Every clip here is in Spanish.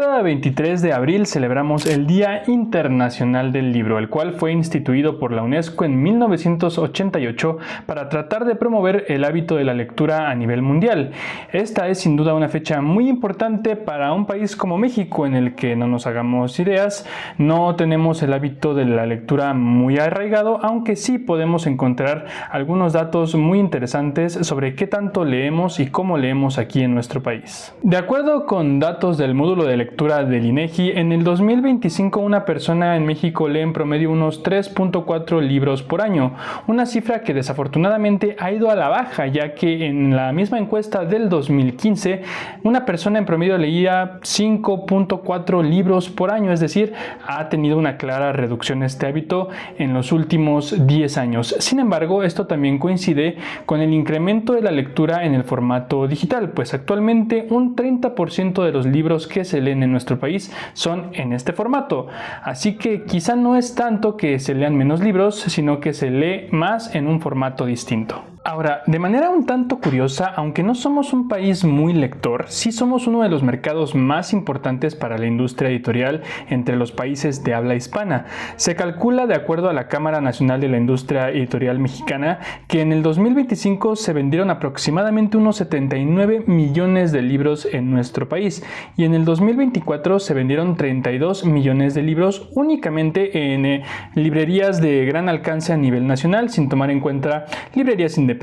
Cada 23 de abril celebramos el Día Internacional del Libro, el cual fue instituido por la UNESCO en 1988 para tratar de promover el hábito de la lectura a nivel mundial. Esta es sin duda una fecha muy importante para un país como México, en el que, no nos hagamos ideas, no tenemos el hábito de la lectura muy arraigado, aunque sí podemos encontrar algunos datos muy interesantes sobre qué tanto leemos y cómo leemos aquí en nuestro país. De acuerdo con datos del módulo de lectura del INEGI, en el 2025 una persona en México lee en promedio unos 3.4 libros por año, una cifra que desafortunadamente ha ido a la baja, ya que en la misma encuesta del 2015 una persona en promedio leía 5.4 libros por año, es decir, ha tenido una clara reducción este hábito en los últimos 10 años. Sin embargo, esto también coincide con el incremento de la lectura en el formato digital, pues actualmente un 30% de los libros que se leen en nuestro país son en este formato. Así que quizá no es tanto que se lean menos libros, sino que se lee más en un formato distinto. Ahora, de manera un tanto curiosa, aunque no somos un país muy lector, sí somos uno de los mercados más importantes para la industria editorial entre los países de habla hispana. Se calcula, de acuerdo a la Cámara Nacional de la Industria Editorial Mexicana, que en el 2025 se vendieron aproximadamente unos 79 millones de libros en nuestro país y en el 2024 se vendieron 32 millones de libros únicamente en librerías de gran alcance a nivel nacional, sin tomar en cuenta librerías independientes,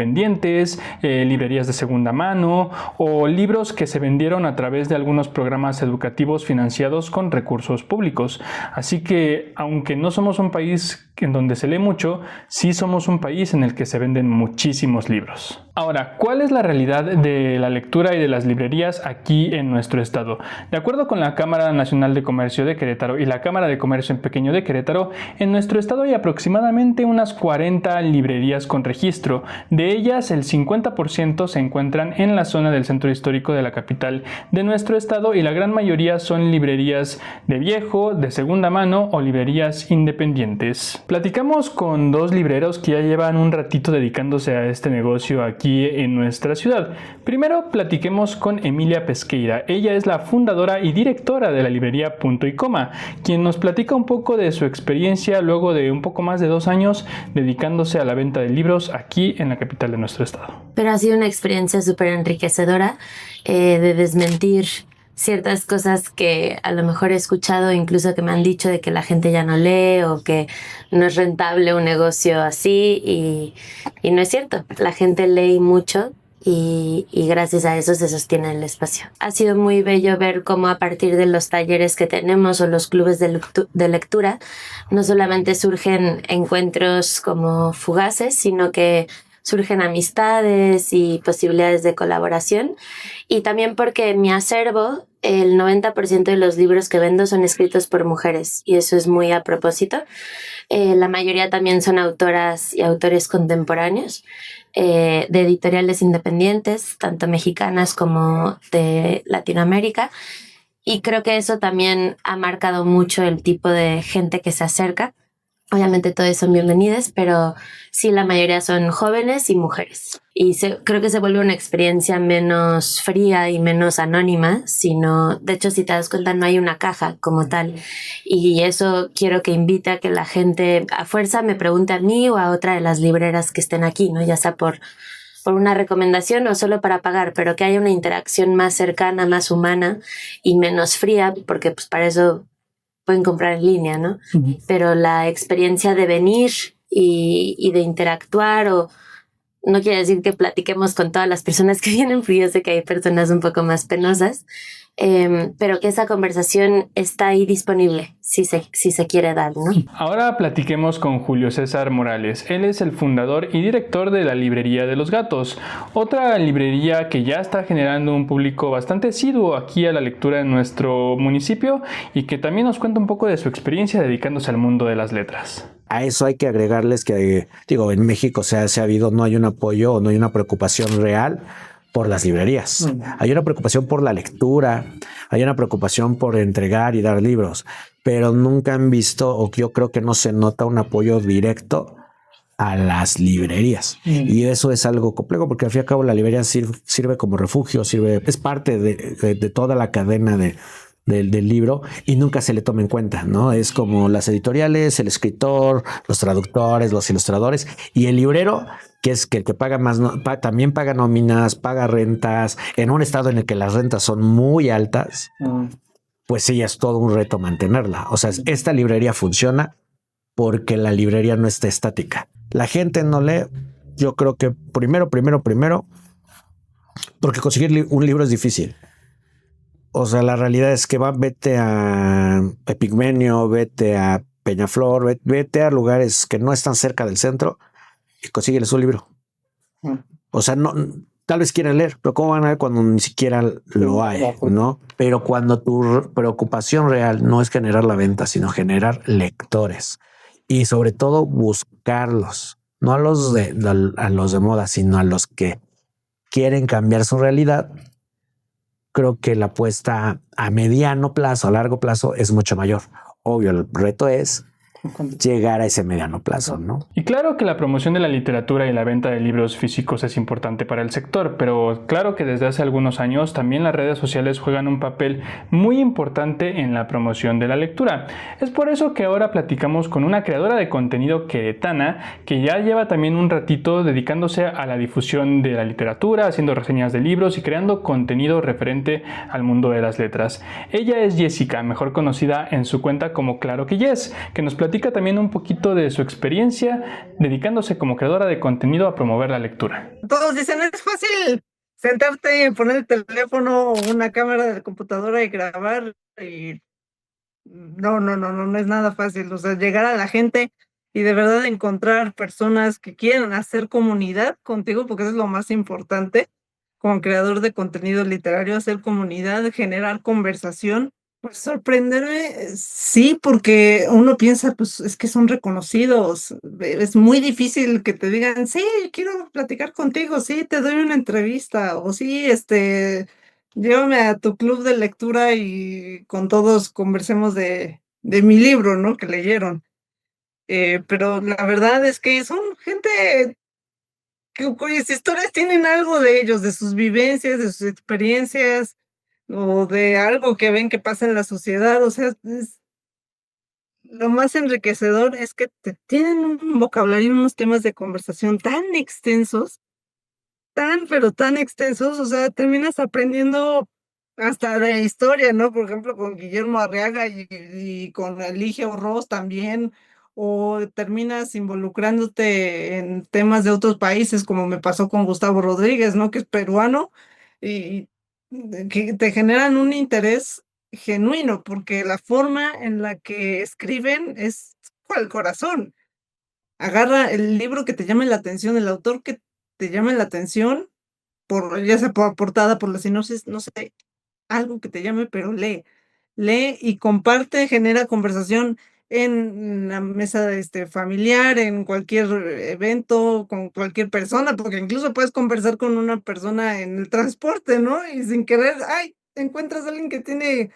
librerías de segunda mano o libros que se vendieron a través de algunos programas educativos financiados con recursos públicos. Así que, aunque no somos un país en donde se lee mucho, sí somos un país en el que se venden muchísimos libros. Ahora, ¿cuál es la realidad de la lectura y de las librerías aquí en nuestro estado? De acuerdo con la Cámara Nacional de Comercio de Querétaro y la Cámara de Comercio en Pequeño de Querétaro, en nuestro estado hay aproximadamente unas 40 librerías con registro. De ellas, el 50% se encuentran en la zona del centro histórico de la capital de nuestro estado y la gran mayoría son librerías de viejo, de segunda mano o librerías independientes. Platicamos con dos libreros que ya llevan un ratito dedicándose a este negocio aquí en nuestra ciudad. Primero platiquemos con Emilia Pesqueira. Ella es la fundadora y directora de la librería Punto y Coma, quien nos platica un poco de su experiencia luego de un poco más de 2 años dedicándose a la venta de libros aquí en la capital de nuestro estado. Pero ha sido una experiencia súper enriquecedora de desmentir ciertas cosas que a lo mejor he escuchado, incluso que me han dicho de que la gente ya no lee o que no es rentable un negocio así y no es cierto. La gente lee mucho y gracias a eso se sostiene el espacio. Ha sido muy bello ver cómo a partir de los talleres que tenemos o los clubes de lectura no solamente surgen encuentros como fugaces, sino que surgen amistades y posibilidades de colaboración, y también porque en mi acervo el 90% de los libros que vendo son escritos por mujeres y eso es muy a propósito. La mayoría también son autoras y autores contemporáneos de editoriales independientes, tanto mexicanas como de Latinoamérica, y creo que eso también ha marcado mucho el tipo de gente que se acerca. Obviamente todos son bienvenidos, pero sí, la mayoría son jóvenes y mujeres. Y creo que se vuelve una experiencia menos fría y menos anónima, sino, de hecho, si te das cuenta, no hay una caja como tal. Y eso quiero que invite a que la gente a fuerza me pregunte a mí o a otra de las libreras que estén aquí, ¿no? Ya sea por una recomendación o solo para pagar, pero que haya una interacción más cercana, más humana y menos fría, porque pues para eso pueden comprar en línea, ¿no? Uh-huh. Pero la experiencia de venir y de interactuar, o no quiere decir que platiquemos con todas las personas que vienen, porque yo sé que hay personas un poco más penosas, pero que esa conversación está ahí disponible si se quiere dar, ¿no? Ahora platiquemos con Julio César Morales. Él es el fundador y director de la Librería de los Gatos, otra librería que ya está generando un público bastante asiduo aquí a la lectura en nuestro municipio y que también nos cuenta un poco de su experiencia dedicándose al mundo de las letras. A eso hay que agregarles que, en México no hay un apoyo o no hay una preocupación real por las librerías. Hay una preocupación por la lectura, hay una preocupación por entregar y dar libros, pero nunca han visto, o yo creo que no se nota un apoyo directo a las librerías. Y eso es algo complejo, porque al fin y al cabo la librería sirve como refugio, es parte de toda la cadena del libro y nunca se le toma en cuenta, ¿no? Es como las editoriales, el escritor, los traductores, los ilustradores y el librero, que es que el que paga más, también paga nóminas, paga rentas, en un estado en el que las rentas son muy altas, pues sí, es todo un reto mantenerla. O sea, esta librería funciona porque la librería no está estática. La gente no lee, yo creo que primero, porque conseguir un libro es difícil. O sea, la realidad es que vete a Epigmenio, vete a Peñaflor, vete a lugares que no están cerca del centro y consígueles un libro. O sea, no, tal vez quieran leer, pero ¿cómo van a leer cuando ni siquiera lo hay, no? Pero cuando tu preocupación real no es generar la venta, sino generar lectores y sobre todo buscarlos, no a los a los de moda, sino a los que quieren cambiar su realidad. Creo que la apuesta a mediano plazo, a largo plazo, es mucho mayor. Obvio, el reto es llegar a ese mediano plazo, ¿no? Y claro que la promoción de la literatura y la venta de libros físicos es importante para el sector, pero claro que desde hace algunos años también las redes sociales juegan un papel muy importante en la promoción de la lectura. Es por eso que ahora platicamos con una creadora de contenido queretana que ya lleva también un ratito dedicándose a la difusión de la literatura, haciendo reseñas de libros y creando contenido referente al mundo de las letras. Ella es Jessica, mejor conocida en su cuenta como Claro que Yes, que nos platica también un poquito de su experiencia dedicándose como creadora de contenido a promover la lectura. Todos dicen, es fácil sentarte, poner el teléfono o una cámara de la computadora y grabar. Y no es nada fácil. O sea, llegar a la gente y de verdad encontrar personas que quieran hacer comunidad contigo, porque eso es lo más importante, como creador de contenido literario, hacer comunidad, generar conversación. Pues sorprenderme, sí, porque uno piensa, pues es que son reconocidos. Es muy difícil que te digan, sí, quiero platicar contigo, sí, te doy una entrevista, o sí, llévame a tu club de lectura y con todos conversemos de mi libro, ¿no? Que leyeron. Pero la verdad es que son gente cuyas historias tienen algo de ellos, de sus vivencias, de sus experiencias o de algo que ven que pasa en la sociedad. O sea, lo más enriquecedor es que tienen un vocabulario y unos temas de conversación tan extensos, pero tan extensos, o sea, terminas aprendiendo hasta de historia, ¿no? Por ejemplo, con Guillermo Arriaga y con Eligio Ross también, o terminas involucrándote en temas de otros países, como me pasó con Gustavo Rodríguez, ¿no? Que es peruano, y que te generan un interés genuino, porque la forma en la que escriben es al corazón. Agarra el libro que te llame la atención, el autor que te llame la atención, ya sea por portada, por la sinopsis, no sé, algo que te llame, pero lee. Lee y comparte, genera conversación en la mesa, familiar, en cualquier evento, con cualquier persona, porque incluso puedes conversar con una persona en el transporte, ¿no? Y sin querer, ¡ay!, encuentras a alguien que tiene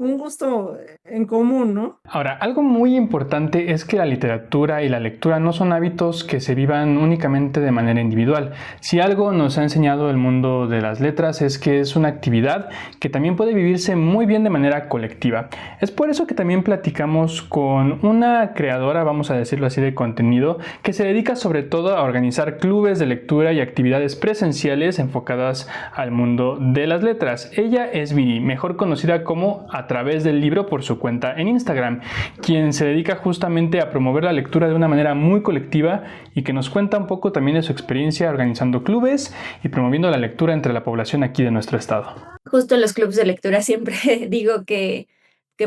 un gusto en común, ¿no? Ahora, algo muy importante es que la literatura y la lectura no son hábitos que se vivan únicamente de manera individual. Si algo nos ha enseñado el mundo de las letras es que es una actividad que también puede vivirse muy bien de manera colectiva. Es por eso que también platicamos con una creadora, vamos a decirlo así, de contenido, que se dedica sobre todo a organizar clubes de lectura y actividades presenciales enfocadas al mundo de las letras. Ella es Viri, mejor conocida como A Través del Libro por su cuenta en Instagram, quien se dedica justamente a promover la lectura de una manera muy colectiva y que nos cuenta un poco también de su experiencia organizando clubes y promoviendo la lectura entre la población aquí de nuestro estado. Justo en los clubes de lectura siempre digo que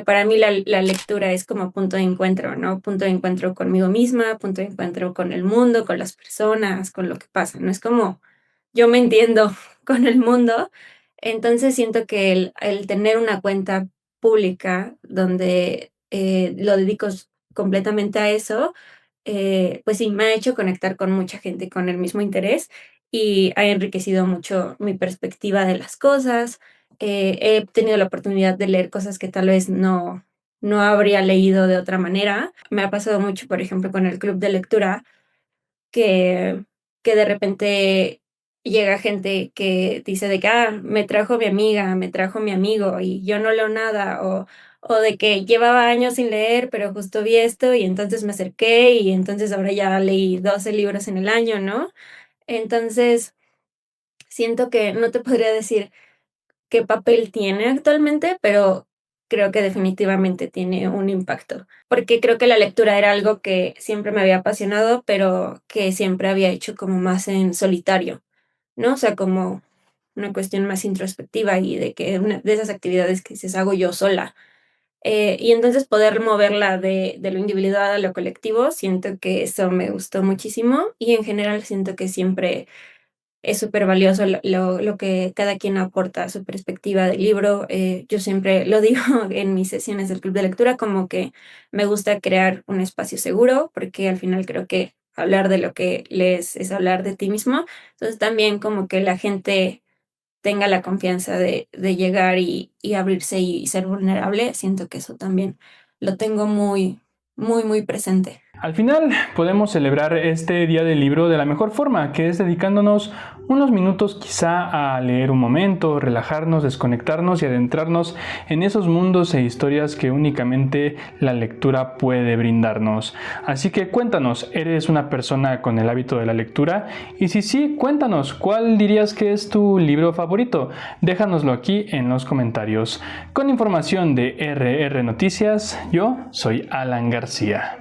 para mí la lectura es como punto de encuentro, ¿no? Punto de encuentro conmigo misma, punto de encuentro con el mundo, con las personas, con lo que pasa. No es como yo me entiendo con el mundo. Entonces siento que el tener una cuenta pública donde lo dedico completamente a eso, pues sí, me ha hecho conectar con mucha gente con el mismo interés y ha enriquecido mucho mi perspectiva de las cosas. He tenido la oportunidad de leer cosas que tal vez no habría leído de otra manera. Me ha pasado mucho, por ejemplo, con el club de lectura, que de repente llega gente que dice de que, me trajo mi amiga, me trajo mi amigo y yo no leo nada, o de que llevaba años sin leer, pero justo vi esto y entonces me acerqué y entonces ahora ya leí 12 libros en el año, ¿no? Entonces, siento que no te podría decir qué papel tiene actualmente, pero creo que definitivamente tiene un impacto, porque creo que la lectura era algo que siempre me había apasionado, pero que siempre había hecho como más en solitario, ¿no? O sea, como una cuestión más introspectiva y de que una de esas actividades que dices hago yo sola. Y entonces poder moverla de lo individual a lo colectivo, siento que eso me gustó muchísimo y en general siento que siempre es súper valioso lo que cada quien aporta a su perspectiva del libro. Yo siempre lo digo en mis sesiones del club de lectura, como que me gusta crear un espacio seguro, porque al final creo que hablar de lo que lees es hablar de ti mismo. Entonces también como que la gente tenga la confianza de llegar y abrirse y ser vulnerable, siento que eso también lo tengo muy, muy, muy presente. Al final podemos celebrar este día del libro de la mejor forma, que es dedicándonos unos minutos quizá a leer un momento, relajarnos, desconectarnos y adentrarnos en esos mundos e historias que únicamente la lectura puede brindarnos. Así que cuéntanos, ¿eres una persona con el hábito de la lectura? Y si sí, cuéntanos, ¿cuál dirías que es tu libro favorito? Déjanoslo aquí en los comentarios. Con información de RR Noticias, yo soy Alan García.